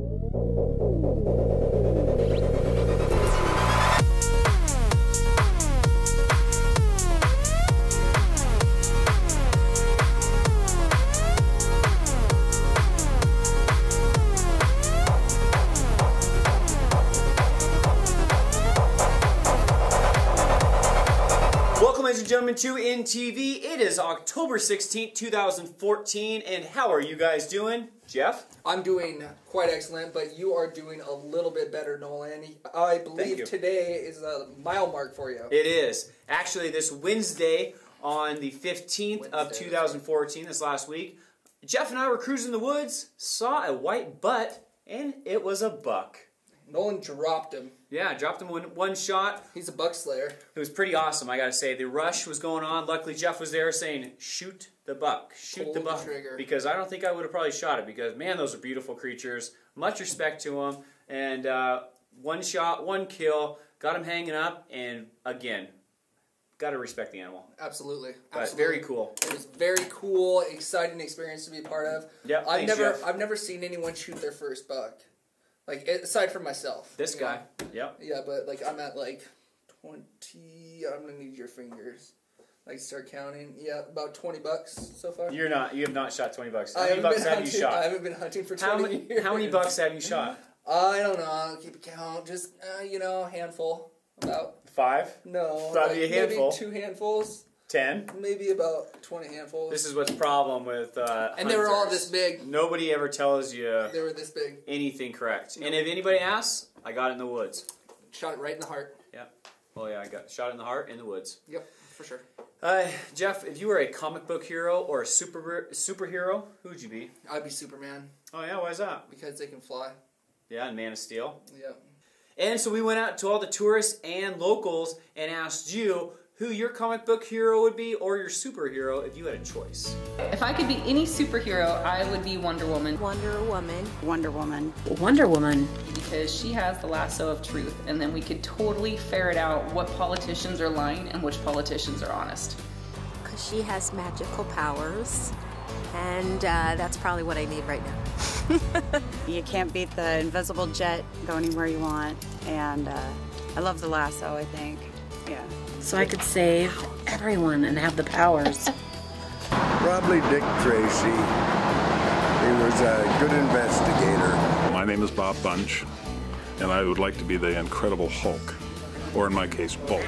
Ladies and gentlemen, to INTV. It is October 16th, 2014, and how are you guys doing? Jeff? I'm doing quite excellent, but you are doing a little bit better, Nolan. I believe today is a mile mark for you. It is. Actually, this Wednesday, on the 15th of 2014, this last week, Jeff and I were cruising the woods, saw a white butt, and it was a buck. Nolan dropped him. Yeah, dropped him one shot. He's a buck slayer. It was pretty awesome, I gotta say. The rush was going on. Luckily, Jeff was there saying, shoot the buck. Shoot the buck. Trigger. Because I don't think I would have probably shot it. Because, man, those are beautiful creatures. Much respect to them. And one shot, one kill. Got him hanging up. And, again, got to respect the animal. Absolutely. But very cool. It was very cool, exciting experience to be a part of. Yep, I've never seen anyone shoot their first buck. Like, aside from myself. This guy. Yep. Yeah, but, like, I'm at, like, 20... I'm going to need your fingers. Like, start counting. Yeah, about 20 bucks so far. You have not shot 20 bucks. How many bucks have you shot? I haven't been hunting for 20 years. How many bucks have you shot? I don't know. I'll keep a count. Just, a handful. About... 5? No. Probably a handful. Maybe 2 handfuls. 10? Maybe about 20 handfuls. This is what's the problem with and they were all this big. Nobody ever tells you they were this big. Anything correct. Nope. And if anybody asks, I got it in the woods. Shot it right in the heart. Yeah. Well, yeah, I got shot in the heart in the woods. Yep, for sure. Jeff, if you were a comic book hero or a superhero, who would you be? I'd be Superman. Oh, yeah? Why is that? Because they can fly. Yeah, and Man of Steel. Yeah. And so we went out to all the tourists and locals and asked you who your comic book hero would be or your superhero if you had a choice. If I could be any superhero, I would be Wonder Woman. Wonder Woman. Wonder Woman. Wonder Woman. Because she has the lasso of truth, and then we could totally ferret out what politicians are lying and which politicians are honest. Because she has magical powers, and that's probably what I need right now. You can't beat the invisible jet, go anywhere you want, and I love the lasso, I think. Yeah. So I could save everyone and have the powers. Probably Dick Tracy. He was a good investigator. My name is Bob Bunch, and I would like to be the Incredible Hulk, or in my case, Bulk.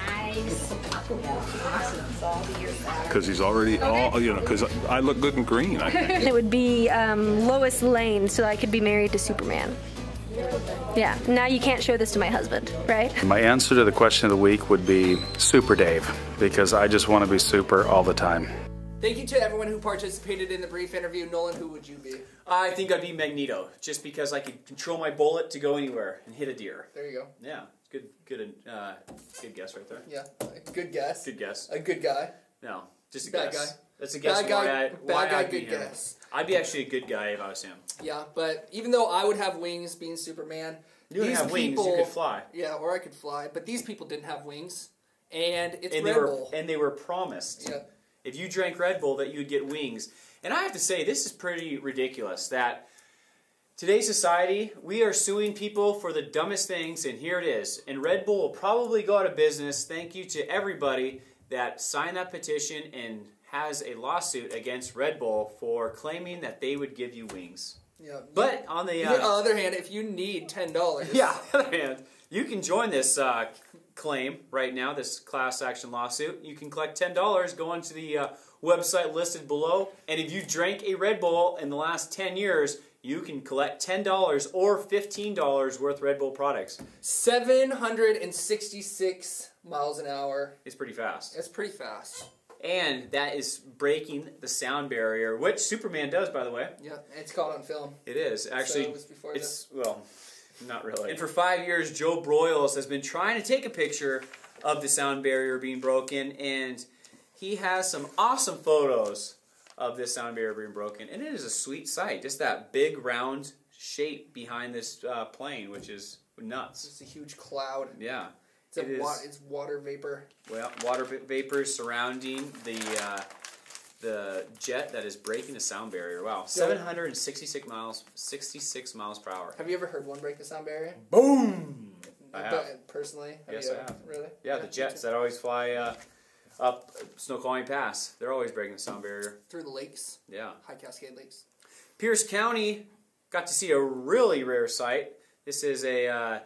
Because he's already because I look good in green, I think. It would be Lois Lane, so I could be married to Superman. Yeah, now you can't show this to my husband, right? My answer to the question of the week would be Super Dave, because I just want to be super all the time. Thank you to everyone who participated in the brief interview. Nolan, who would you be? I think I'd be Magneto, just because I could control my bullet to go anywhere and hit a deer. There you go. Yeah, good guess right there. Yeah, good guess. Good guess. A good guy. No, just a bad guess. Guy. That's a guess. Bad guy, good guess. I'd be actually a good guy if I was him. Yeah, but even though I would have wings being Superman, you would have wings, you could fly. Yeah, or I could fly, but these people didn't have wings, and it's RedBull. And they were promised. Yeah. If you drank Red Bull, that you'd get wings. And I have to say, this is pretty ridiculous that today's society, we are suing people for the dumbest things, and here it is. And Red Bull will probably go out of business. Thank you to everybody that signed that petition and has a lawsuit against Red Bull for claiming that they would give you wings. Yeah. But on the other hand, if you need $10, yeah, on the other hand, you can join this claim right now, this class action lawsuit. You can collect $10, go onto the website listed below, and if you drank a Red Bull in the last 10 years, you can collect $10 or $15 worth Red Bull products. 766 miles an hour. It's pretty fast. It's pretty fast. And that is breaking the sound barrier, which Superman does, by the way. Yeah, it's caught on film. It is. Actually, so it was before well, not really. And for 5 years, Joe Broyles has been trying to take a picture of the sound barrier being broken, and he has some awesome photos of this sound barrier being broken. And it is a sweet sight. Just that big, round shape behind this plane, which is nuts. It's a huge cloud. Yeah. It's water vapor. Well, water vapors surrounding the the jet that is breaking the sound barrier. Wow, 766 miles per hour. Have you ever heard one break the sound barrier? Boom! I have. Personally? Yes, I have. Really? Yeah, the jets that always fly up Snoqualmie Pass. They're always breaking the sound barrier. Through the lakes. Yeah. High Cascade Lakes. Pierce County got to see a really rare sight. This is a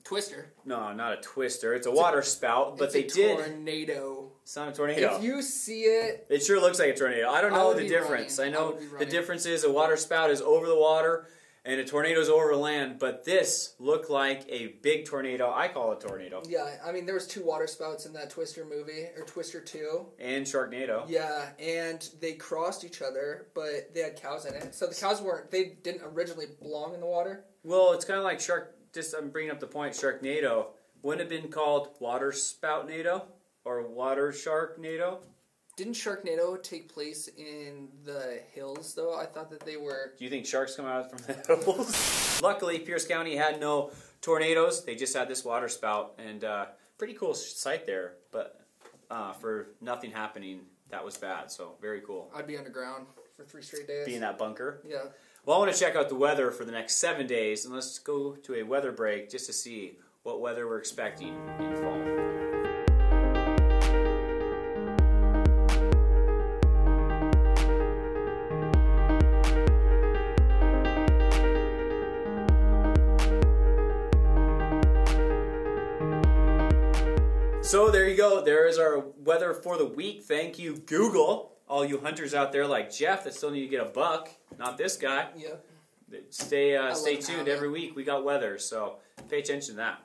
twister. No, not a twister. It's a water spout, but they did. Tornado. It's not a tornado. If you see it, it sure looks like a tornado. I don't know the difference. I know the difference is a water spout is over the water, and a tornado is over land. But this looked like a big tornado. I call it a tornado. Yeah, I mean there was 2 water spouts in that Twister movie, or Twister 2. And Sharknado. Yeah, and they crossed each other, but they had cows in it. So the cows they didn't originally belong in the water. Well, it's kind of like I'm bringing up the point, Sharknado. Wouldn't it have been called Water Spout-nado? Or Water Sharknado? Didn't Sharknado take place in the hills, though? I thought that they were... Do you think sharks come out from the hills? Luckily, Pierce County had no tornadoes. They just had this water spout. And pretty cool sight there. But for nothing happening, that was bad. So, very cool. I'd be underground for 3 straight days. Be in that bunker? Yeah. Well, I want to check out the weather for the next 7 days. And let's go to a weather break just to see what weather we're expecting in fall. So there you go. There is our weather for the week. Thank you, Google. All you hunters out there like Jeff that still need to get a buck. Not this guy. Yeah. Stay tuned every week. We got weather, so pay attention to that.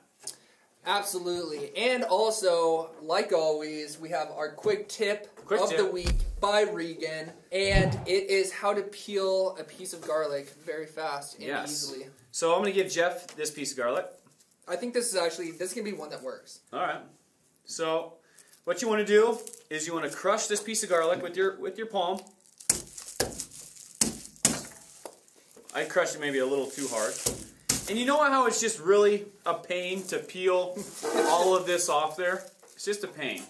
Absolutely. And also, like always, we have our quick tip of the week by Regan. And it is how to peel a piece of garlic very fast and easily. So I'm going to give Jeff this piece of garlic. I think this is going to be one that works. All right. So what you want to do is you want to crush this piece of garlic with your palm. I crushed it maybe a little too hard. And you know how it's just really a pain to peel all of this off there? It's just a pain.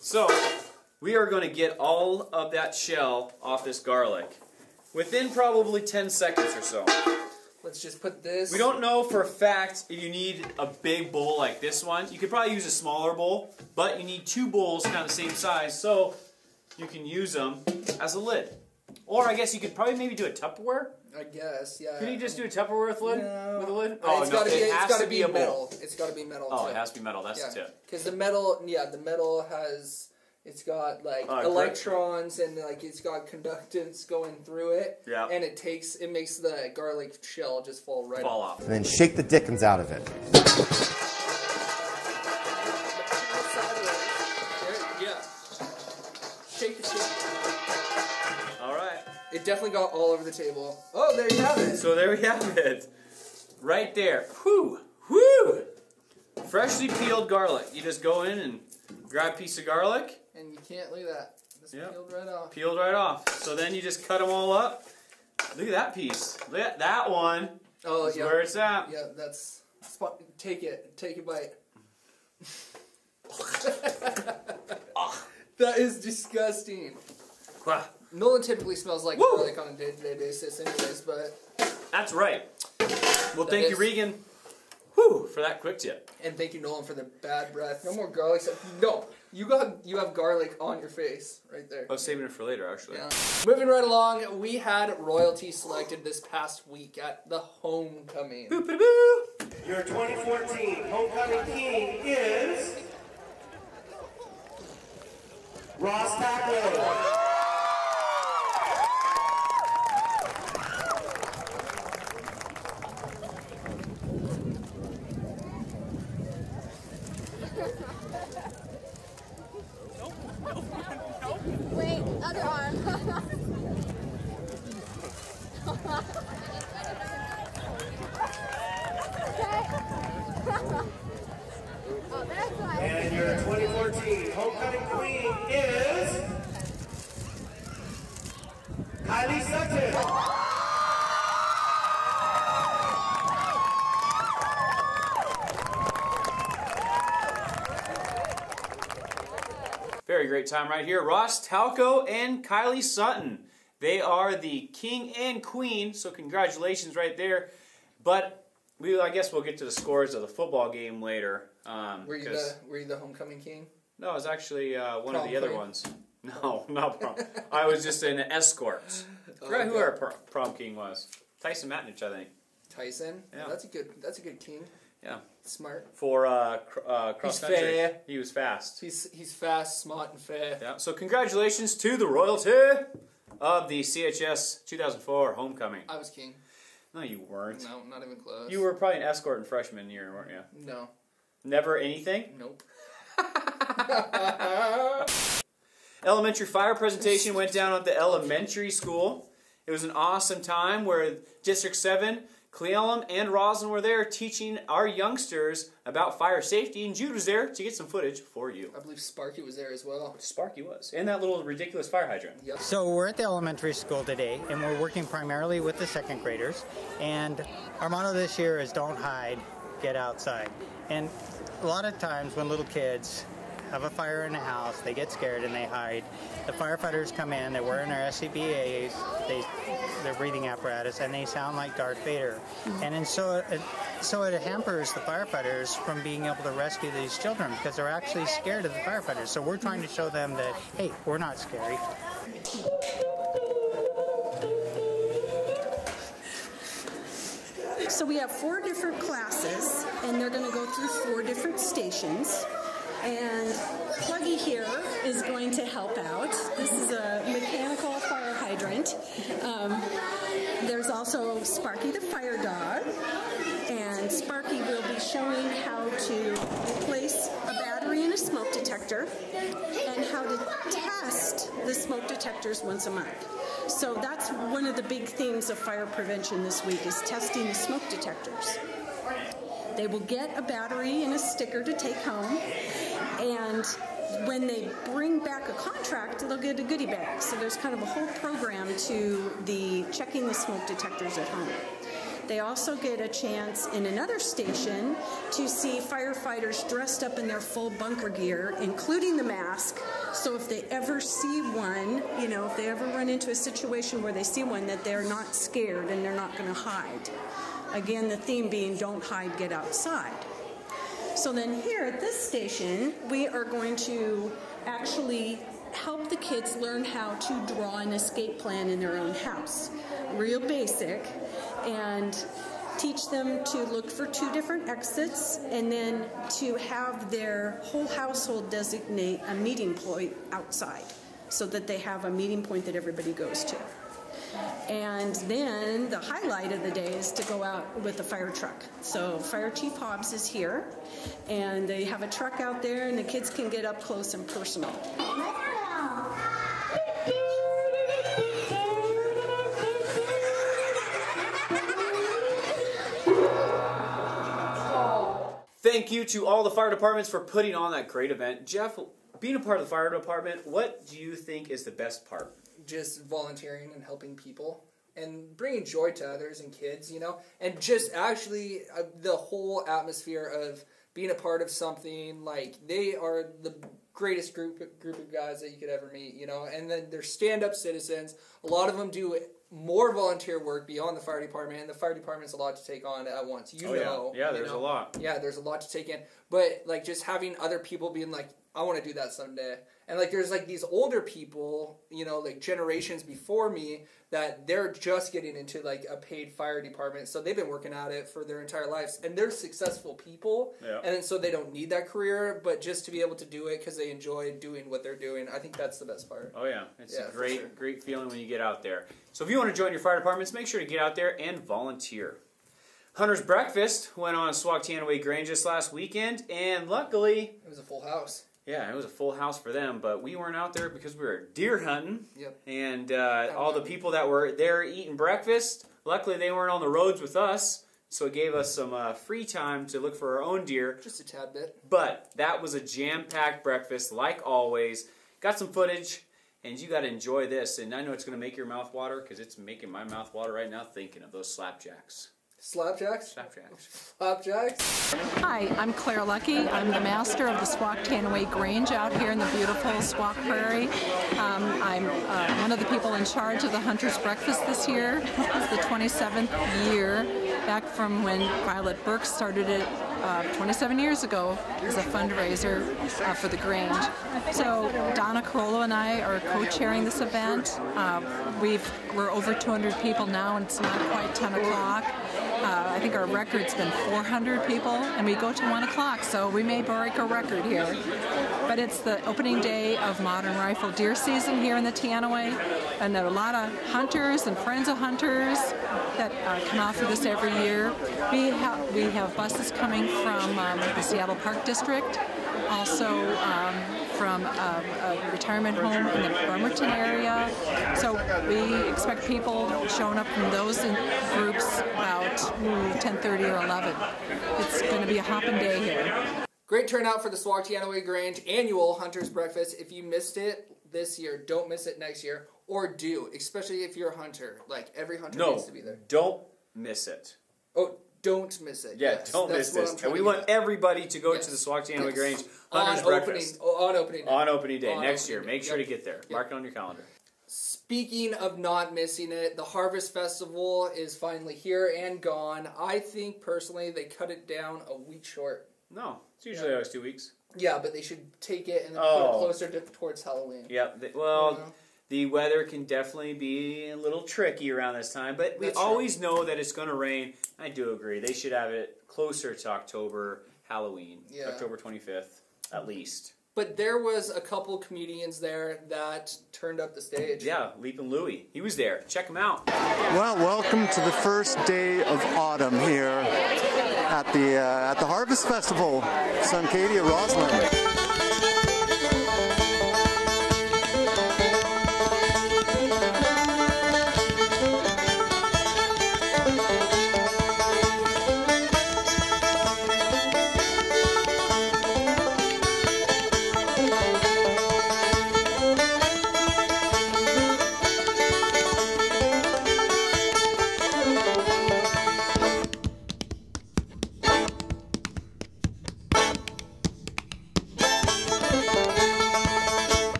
So we are going to get all of that shell off this garlic within probably 10 seconds or so. Let's just put this... We don't know for a fact if you need a big bowl like this one. You could probably use a smaller bowl, but you need 2 bowls kind of the same size, so you can use them as a lid. Or I guess you could probably maybe do a Tupperware. I guess, yeah. Can you just do a Tupperware with a lid? Oh, no, it has to be a metal. It's got to be metal. Oh, it has to be metal. That's the tip. Because the metal has... It's got like electrons and like it's got conductance going through it. Yeah. And it makes the garlic shell just fall off. And then shake the dickens out of it. Yeah. Shake the shit. All right. It definitely got all over the table. Oh, there you have it. So there we have it. Right there. Whew. Whew. Freshly peeled garlic. You just go in and grab a piece of garlic. And you can't leave that. It's peeled right off. Peeled right off. So then you just cut them all up. Look at that piece. Look at that one. Oh, that's where it's at. Yeah, that's... Take it. Take a bite. That is disgusting. Wow. Nolan typically smells like garlic on a day-to-day basis anyways, but... That's right. Well, thank you, Regan. Whew, for that quick tip. And thank you, Nolan, for the bad breath. No more garlic. No, you have garlic on your face right there. I was saving it for later, actually. Yeah. Moving right along, we had royalty selected this past week at the homecoming. Boo, boo, boo. Your 2014 homecoming king is Ross Taco. Wait, other arm. And your 2014 homecoming queen is great time right here. Ross Talco and Kylie Sutton. They are the king and queen, so congratulations right there. But I guess we'll get to the scores of the football game later. Were you the homecoming king? No, I was actually one of the other ones. No, not prom. I was just an escort. I forgot who our prom king was. Tyson Matnich, I think. Tyson? Yeah. That's a good king. Yeah. Smart. For cross country. Fair. He was fast. He's fast, smart, and fair. Yeah. So congratulations to the royalty of the CHS 2004 homecoming. I was king. No, you weren't. No, not even close. You were probably an escort in freshman year, weren't you? No. Never anything? Nope. Elementary fire presentation went down at the elementary school. It was an awesome time where District 7, Cleellum, and Roslyn were there teaching our youngsters about fire safety, and Jude was there to get some footage for you. I believe Sparky was there as well. Sparky was. And that little ridiculous fire hydrant. Yep. So we're at the elementary school today, and we're working primarily with the second graders. And our motto this year is don't hide, get outside. And a lot of times when little kids have a fire in the house, they get scared and they hide. The firefighters come in, they're wearing their SCBAs, their breathing apparatus, and they sound like Darth Vader. And so it hampers the firefighters from being able to rescue these children because they're actually scared of the firefighters. So we're trying to show them that, hey, we're not scary. So we have 4 different classes, and they're going to go through 4 different stations. And Pluggy here is going to help out. This is a mechanical fire hydrant. There's also Sparky the fire dog. And Sparky will be showing how to replace a battery in a smoke detector and how to test the smoke detectors once a month. So that's one of the big themes of fire prevention this week is testing the smoke detectors. They will get a battery and a sticker to take home, and when they bring back a contract, they'll get a goodie bag. So there's kind of a whole program to the checking the smoke detectors at home. They also get a chance in another station to see firefighters dressed up in their full bunker gear, including the mask. So if they ever see one, if they ever run into a situation where they see one, that they're not scared and they're not going to hide. Again, the theme being don't hide, get outside. So then here at this station, we are going to actually help the kids learn how to draw an escape plan in their own house. Real basic. And teach them to look for 2 different exits and then to have their whole household designate a meeting point outside so that they have a meeting point that everybody goes to. And then the highlight of the day is to go out with a fire truck. So Fire Chief Hobbs is here, and they have a truck out there, and the kids can get up close and personal. Thank you to all the fire departments for putting on that great event. Jeff, being a part of the fire department, what do you think is the best part? Just volunteering and helping people and bringing joy to others and kids, and just actually the whole atmosphere of being a part of something. Like, they are the greatest group of guys that you could ever meet, and then they're stand-up citizens. A lot of them do more volunteer work beyond the fire department, and the fire department's a lot to take on at once. Yeah, there's a lot. Yeah, there's a lot to take in. But, just having other people being like, I want to do that someday. And, there's, these older people, generations before me, that they're just getting into, a paid fire department. So they've been working at it for their entire lives. And they're successful people. Yeah. And so they don't need that career. But just to be able to do it because they enjoy doing what they're doing, I think that's the best part. Oh, yeah. It's a great feeling when you get out there. So if you want to join your fire departments, make sure to get out there and volunteer. Hunter's Breakfast went on Swagtanaway Grange this last weekend. And luckily, it was a full house. Yeah, it was a full house for them, but we weren't out there because we were deer hunting. Yep. And all the people that were there eating breakfast, luckily they weren't on the roads with us, so it gave us some free time to look for our own deer. Just a tad bit. But that was a jam-packed breakfast, like always. Got some footage, and you got to enjoy this. And I know it's going to make your mouth water because it's making my mouth water right now thinking of those slapjacks. Slapjacks? Slapjacks. Slapjacks. Hi, I'm Claire Lucky. I'm the master of the Squaxtanaway Grange out here in the beautiful Squaw Prairie. I'm one of the people in charge of the Hunter's Breakfast this year. It's the 27th year, back from when Violet Burke started it 27 years ago as a fundraiser for the Grange. So Donna Carollo and I are co-chairing this event. We're over 200 people now, and it's not quite 10 o'clock. I think our record's been 400 people, and we go to 1 o'clock, so we may break a record here. But it's the opening day of modern rifle deer season here in the Teanaway, and there are a lot of hunters and friends of hunters that come out for this every year. We have buses coming from the Seattle Park District, also from a retirement home in the Bremerton area. So we expect people showing up from those groups about 10:30 or 11. It's going to be a hopping day here. Great turnout for the Squaxtanaway Grange annual Hunter's Breakfast. If you missed it this year, don't miss it next year, or do, especially if you're a hunter. Like, every hunter needs to be there. Don't miss it. Oh, don't miss it. Yeah, yes, don't miss this. And we want everybody to go to the Squaxtanaway Grange Hunter's Breakfast. On opening day. On opening day, next year. Make sure to get there. Mark it on your calendar. Speaking of not missing it, the Harvest Festival is finally here and gone. I think, personally, they cut it down a week short. No, it's usually always 2 weeks. Yeah, but they should take it and then put it closer towards Halloween. Yeah, the weather can definitely be a little tricky around this time, but we always know that it's going to rain. I do agree. They should have it closer to October, Halloween, October 25th, at least. But there was a couple comedians there that turned up the stage. Yeah, Leapin' Louie. He was there. Check him out. Well, welcome to the first day of autumn here at the Harvest Festival. Son Katie at Roslyn.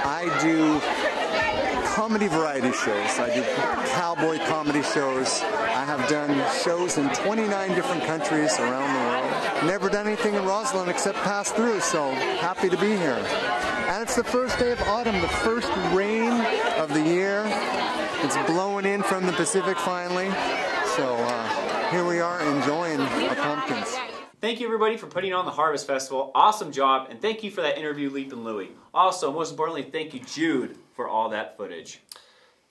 I do comedy variety shows. I do cowboy comedy shows. I have done shows in 29 different countries around the world. Never done anything in Roslyn except pass through, so happy to be here. And it's the first day of autumn, the first rain of the year. It's blowing in from the Pacific finally. So here we are enjoying the pumpkins. Thank you, everybody, for putting on the Harvest Festival. Awesome job, and thank you for that interview, Leapin' Louie. Also, most importantly, thank you, Jude, for all that footage.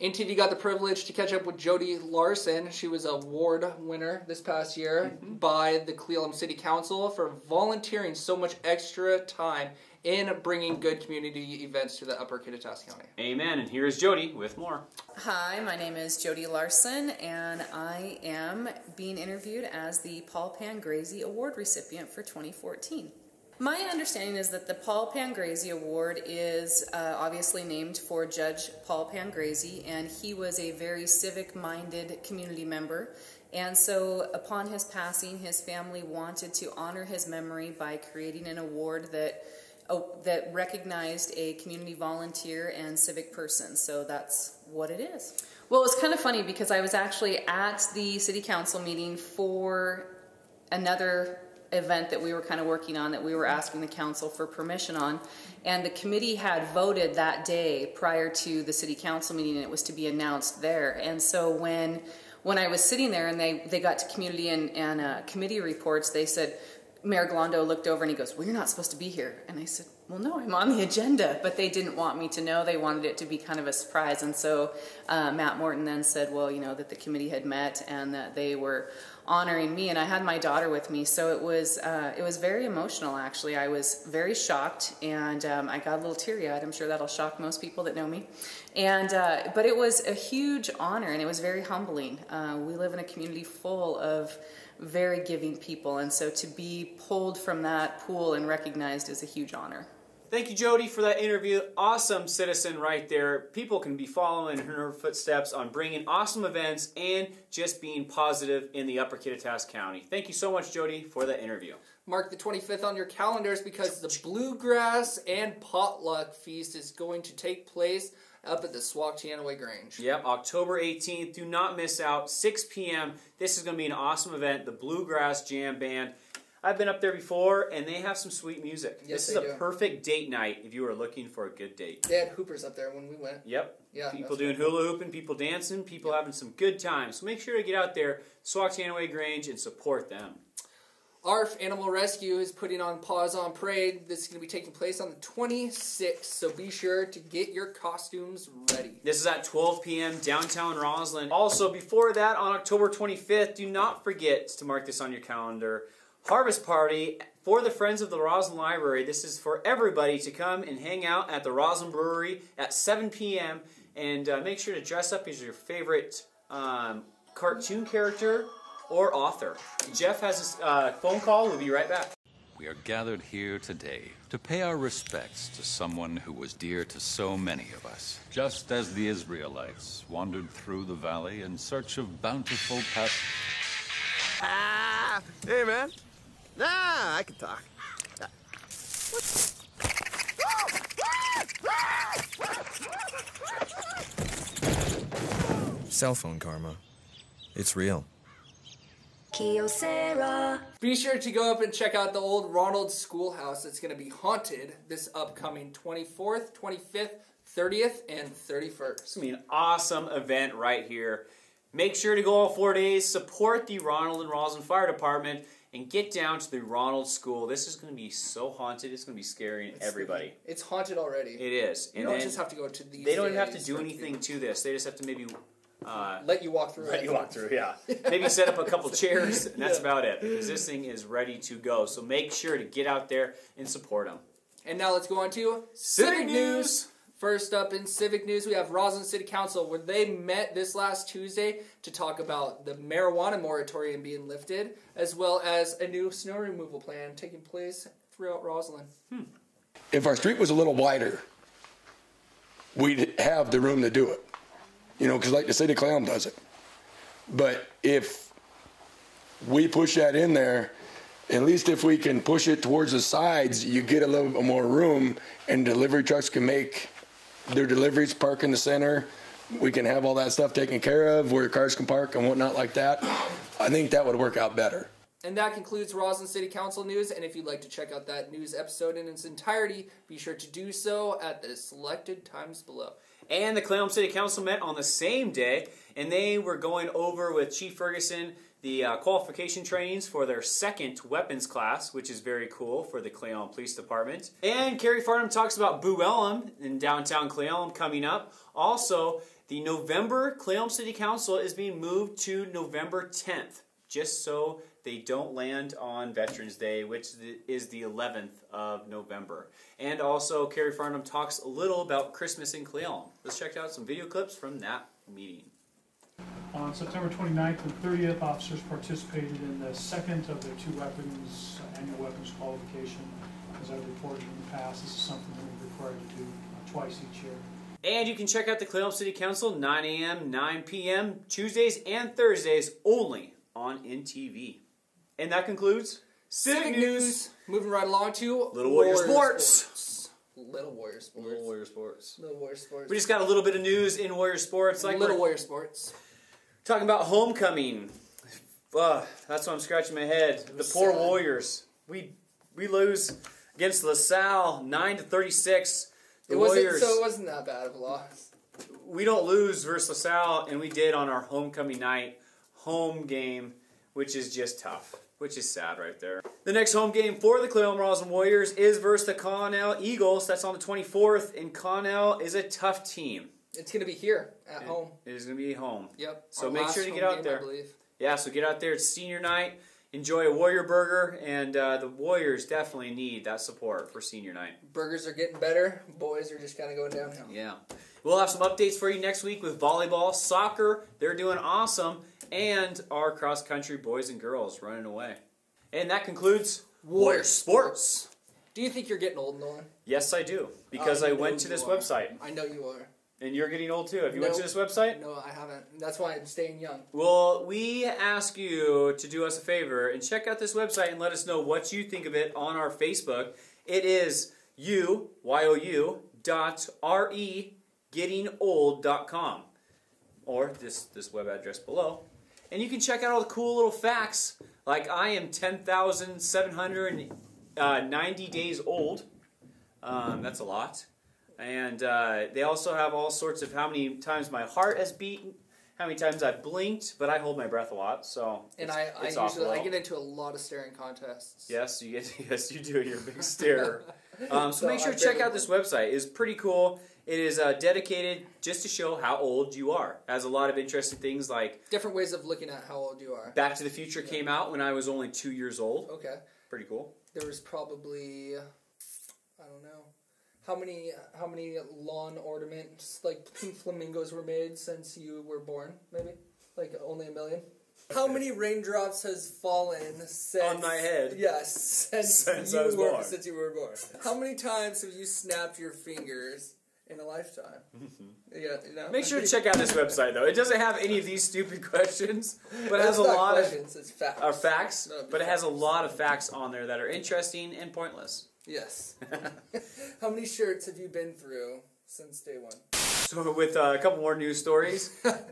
INTV got the privilege to catch up with Jody Larson. She was an award winner this past year by the Cleveland City Council for volunteering so much extra time in bringing good community events to the Upper Kittitas County. Amen, and here is Jody with more. Hi, my name is Jody Larson, and I am being interviewed as the Paul Pangrazy Award recipient for 2014. My understanding is that the Paul Pangrazy Award is obviously named for Judge Paul Pangrazy, and he was a very civic-minded community member. And so upon his passing, his family wanted to honor his memory by creating an award that recognized a community volunteer and civic person. So that's what it is. Well, it was kind of funny because I was actually at the city council meeting for another event that we were kind of working on, that we were asking the council for permission on, and the committee had voted that day prior to the city council meeting, and it was to be announced there. And so when I was sitting there and they got to community and committee reports, they said, Mayor Glondo looked over and he goes, well, you're not supposed to be here. And I said, well, no, I'm on the agenda, but they didn't want me to know. They wanted it to be kind of a surprise. And so Matt Morton then said, well, you know, that the committee had met and that they were honoring me, and I had my daughter with me, so it was very emotional, actually. I was very shocked, and I got a little teary-eyed. I'm sure that'll shock most people that know me. And but it was a huge honor, and it was very humbling. We live in a community full of very giving people, and so to be pulled from that pool and recognized is a huge honor. Thank you, Jody, for that interview. Awesome citizen right there. People can be following in her footsteps on bringing awesome events and just being positive in the Upper Kittitas County. Thank you so much, Jody, for that interview. Mark the 25th on your calendars because the Bluegrass and Potluck Feast is going to take place up at the Swaktianaway Grange. Yep, October 18th. Do not miss out. 6 p.m. This is going to be an awesome event. The Bluegrass Jam Band. I've been up there before, and they have some sweet music. Yes, this is a perfect date night if you are looking for a good date. They had hoopers up there when we went. Yep. Yeah, people doing hula hooping, people dancing, people having some good times. So make sure to get out there, Swaktianaway Grange, and support them. ARF Animal Rescue is putting on Paws on Parade. This is going to be taking place on the 26th, so be sure to get your costumes ready. This is at 12 p.m. downtown Roslyn. Also, before that, on October 25th, do not forget to mark this on your calendar. Harvest Party for the Friends of the Roslyn Library. This is for everybody to come and hang out at the Roslyn Brewery at 7 p.m. And make sure to dress up as your favorite cartoon character or author. Jeff has a phone call. We'll be right back. We are gathered here today to pay our respects to someone who was dear to so many of us. Just as the Israelites wandered through the valley in search of bountiful Hey, man. Nah, I can talk. Cell phone karma. It's real. Be sure to go up and check out the old Ronald Schoolhouse. It's going to be haunted this upcoming 24th, 25th, 30th, and 31st. It's going to be an awesome event right here. Make sure to go all 4 days, support the Ronald and Roslyn Fire Department, and get down to the Ronald School. This is going to be so haunted. It's going to be scaring everybody. It's haunted already. It is. You don't just have to go to these. They don't even have to do anything to this. They just have to maybe let you walk through. Let you walk through, yeah. Maybe set up a couple chairs, and that's about it. Because this thing is ready to go. So make sure to get out there and support them. And now let's go on to Civic News. First up in Civic News, we have Roslyn City Council, where they met this last Tuesday to talk about the marijuana moratorium being lifted, as well as a new snow removal plan taking place throughout Roslyn. If our street was a little wider, we'd have the room to do it. You know, because like the city clown does it. But if we push that in there, at least if we can push it towards the sides, you get a little bit more room, and delivery trucks can make their deliveries, park in the center. We can have all that stuff taken care of where cars can park and whatnot like that. I think that would work out better. And that concludes Roslyn City Council news. And if you'd like to check out that news episode in its entirety, be sure to do so at the selected times below. And the Clayholm City Council met on the same day, and they were going over with Chief Ferguson the qualification trainings for their second weapons class, which is very cool for the Clayholm Police Department. And Carrie Farnham talks about Boo Ellum in downtown Clayholm coming up. Also, the November Clayholm City Council is being moved to November 10th, just so they don't land on Veterans Day, which is the 11th of November. And also, Carrie Farnham talks a little about Christmas in Clayholm. Let's check out some video clips from that meeting. On September 29th and 30th, officers participated in the second of their two weapons, annual weapons qualification. As I reported in the past, this is something that we're required to do twice each year. And you can check out the Clayholm City Council 9 a.m., 9 p.m., Tuesdays and Thursdays only on INTV. And that concludes Civic News. Moving right along to Little Warrior Sports. Little Warrior Sports. Little Warrior Sports. Little Warrior Sports. We just got a little bit of news in Warrior Sports. Like Little Warrior Sports. Talking about homecoming. That's why I'm scratching my head. The poor Warriors. We lose against LaSalle 9-36. The Warriors. So it wasn't that bad of a loss. We don't lose versus LaSalle, and we did on our homecoming night home game, which is just tough. which is sad right there. The next home game for the Cleveland Roslyn Warriors is versus the Connell Eagles. That's on the 24th, and Connell is a tough team. It's going to be here at home. It is going to be home. Yep. So make sure to get out there. Yeah, so get out there. It's senior night. Enjoy a Warrior burger, and the Warriors definitely need that support for senior night. Burgers are getting better. Boys are just kind of going downhill. Yeah. We'll have some updates for you next week with volleyball, soccer. They're doing awesome. And our cross-country boys and girls running away. And that concludes Warrior Sports. Do you think you're getting old, Nolan? Yes, I do. Because I went to this website. I know you are. And you're getting old too. Have you went to this website? No, I haven't. That's why I'm staying young. Well, we ask you to do us a favor and check out this website and let us know what you think of it on our Facebook. It is gettingold.com, or this web address below. And you can check out all the cool little facts, like I am 10,790 days old. That's a lot. And they also have all sorts of how many times my heart has beaten, how many times I've blinked, but I hold my breath a lot, so I get into a lot of staring contests. Yes, yes, you do. You're a big starer. So make sure to check out this website. It's pretty cool. It is dedicated just to show how old you are. It has a lot of interesting things like different ways of looking at how old you are. Back to the Future came out when I was only 2 years old. Okay. Pretty cool. There was probably, I don't know, how many lawn ornaments, like pink flamingos, were made since you were born? Maybe like only 1 million. How many raindrops has fallen since on my head? Yes, since you were born. How many times have you snapped your fingers in a lifetime? Yeah, you know. Make sure to check out this website though. It doesn't have any of these stupid questions, but it has a lot of facts. But it has a lot of facts on there that are interesting and pointless. Yes. How many shirts have you been through since day one? So with a couple more news stories.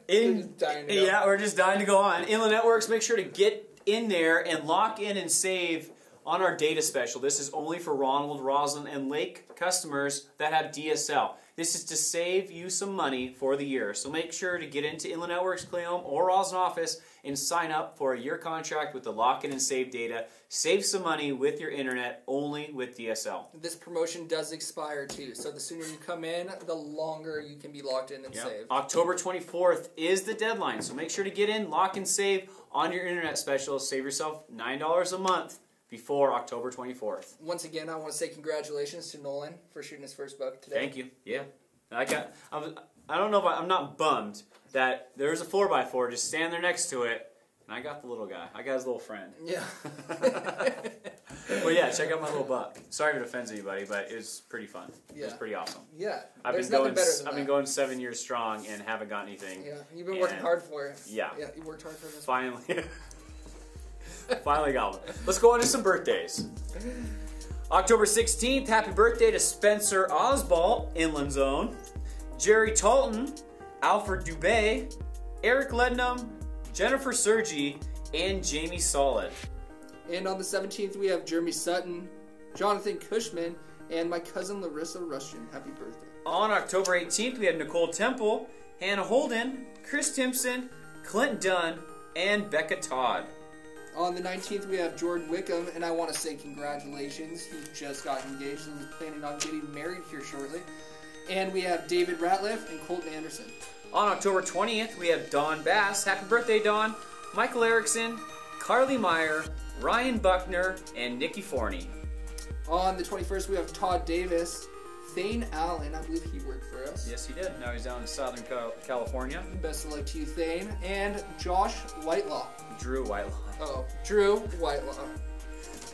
We're just dying to go on. Inland Networks, make sure to get in there and lock in and save on our data special. This is only for Ronald, Roslyn, and Lake customers that have DSL. This is to save you some money for the year. So make sure to get into Inland Networks, Cleom, or Roslyn office and sign up for a year contract with the lock in and save data. Save some money with your internet only with DSL. This promotion does expire too, so the sooner you come in, the longer you can be locked in and saved. October 24th is the deadline, so make sure to get in, lock and save on your internet special. Save yourself $9 a month before October 24th. Once again, I want to say congratulations to Nolan for shooting his first buck today. Thank you. Yeah. I don't know if I'm not bummed that there's a 4x4 just standing there next to it, and I got the little guy. I got his little friend. Yeah. Well, yeah, check out my little buck. Sorry if it offends anybody, but it was pretty fun. Yeah. It was pretty awesome. Yeah. I've been going 7 years strong and haven't got anything. Yeah. You've been working hard for it. Yeah. Yeah, you worked hard for this. Finally. Finally got one. Let's go on to some birthdays. October 16th, happy birthday to Spencer Osbald, Inland Zone, Jerry Talton, Alfred Dubé, Eric Lednam, Jennifer Sergi, and Jamie Solid. And on the 17th, we have Jeremy Sutton, Jonathan Cushman, and my cousin Larissa Rushton. Happy birthday. On October 18th, we have Nicole Temple, Hannah Holden, Chris Timpson, Clint Dunn, and Becca Todd. On the 19th, we have Jordan Wickham, and I want to say congratulations. He just got engaged and is planning on getting married here shortly. And we have David Ratliff and Colton Anderson. On October 20th, we have Dawn Bass. Happy birthday, Dawn. Michael Erickson, Carly Meyer, Ryan Buckner, and Nikki Forney. On the 21st, we have Todd Davis, Thane Allen. I believe he worked for us. Yes, he did. Now he's down in Southern California. Best of luck to you, Thane. And Josh Whitelaw. Drew Whitelaw. Oh, Drew Whitelaw.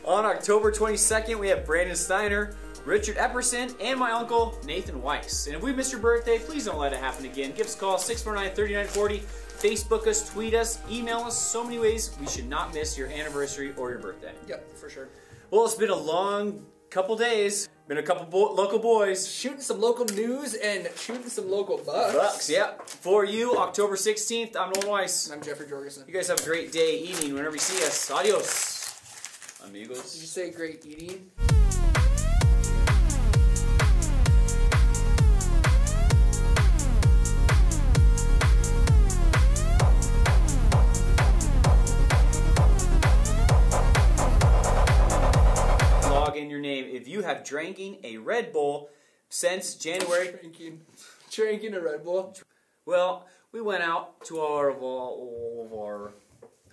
On October 22nd, we have Brandon Steiner, Richard Epperson, and my uncle, Nathan Weiss. And if we missed your birthday, please don't let it happen again. Give us a call, 649-3940. Facebook us, tweet us, email us. So many ways we should not miss your anniversary or your birthday. Yep, for sure. Well, it's been a long couple days. Been a couple local boys. Shooting some local news and shooting some local bucks. Yeah. For you, October 16th, I'm Nolan Weiss. And I'm Jeffrey Jorgensen. You guys have a great day, evening, whenever you see us. Adios, amigos. Did you say great eating? have drinking a Red Bull since January. Drinking a Red Bull? Well, we went out to our...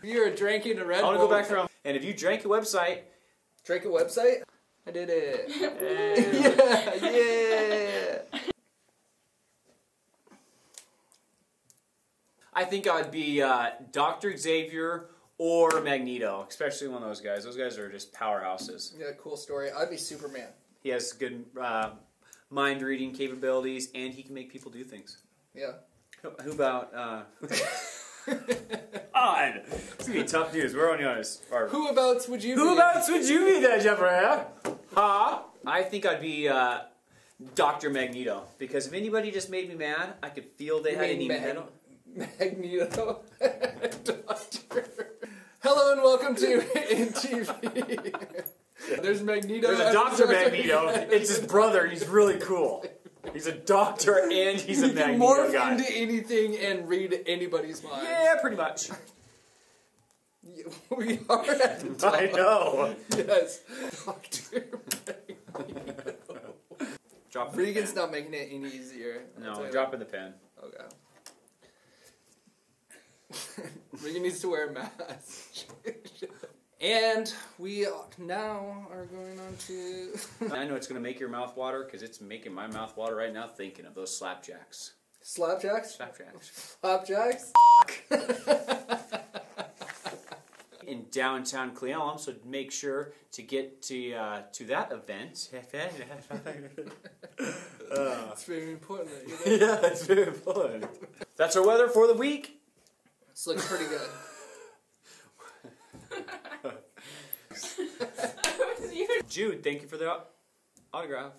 You're drinking a Red Bull. I want to go back from... And if you drank a website... Drank a website? I did it. Yeah. I think I'd be Dr. Xavier or Magneto, especially one of those guys. Those guys are just powerhouses. Yeah, cool story. I'd be Superman. He has good mind-reading capabilities, and he can make people do things. Yeah. Who about... On! It's going to be tough news. We're only on our... Whoabouts would you be? Whoabouts would you be there, Jeffrey? Huh? I think I'd be Dr. Magneto, because if anybody just made me mad, I could feel they had any metal. Magneto. Doctor. Hello and welcome to INTV. There's Magneto. There's a Dr. Magneto. It's his brother. He's really cool. He's a doctor and he's a Magneto guy. Morph into anything and read anybody's mind. Yeah, pretty much. We are at the top. I know. Yes. Dr. Magneto. Regan's not making it any easier. No, dropping the pen. Okay. Regan needs to wear a mask. And we now are going on to... I know it's going to make your mouth water because it's making my mouth water right now thinking of those slapjacks. Slapjacks? Slapjacks. Slapjacks? In downtown Cleellum, so make sure to get to that event. It's very important. Yeah, it's very important. That's our weather for the week. It's looking pretty good. Jude, thank you for the autograph.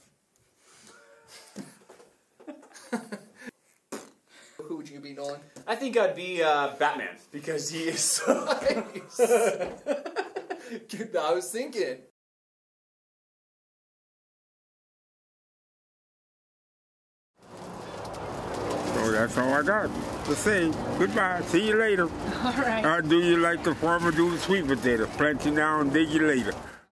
Who would you be, Nolan? I think I'd be Batman, because he is so nice. I was thinking. So that's all I got to say. Goodbye. See you later. All right. Or do you like the farmer do the sweet potato? Plant you now and dig you later.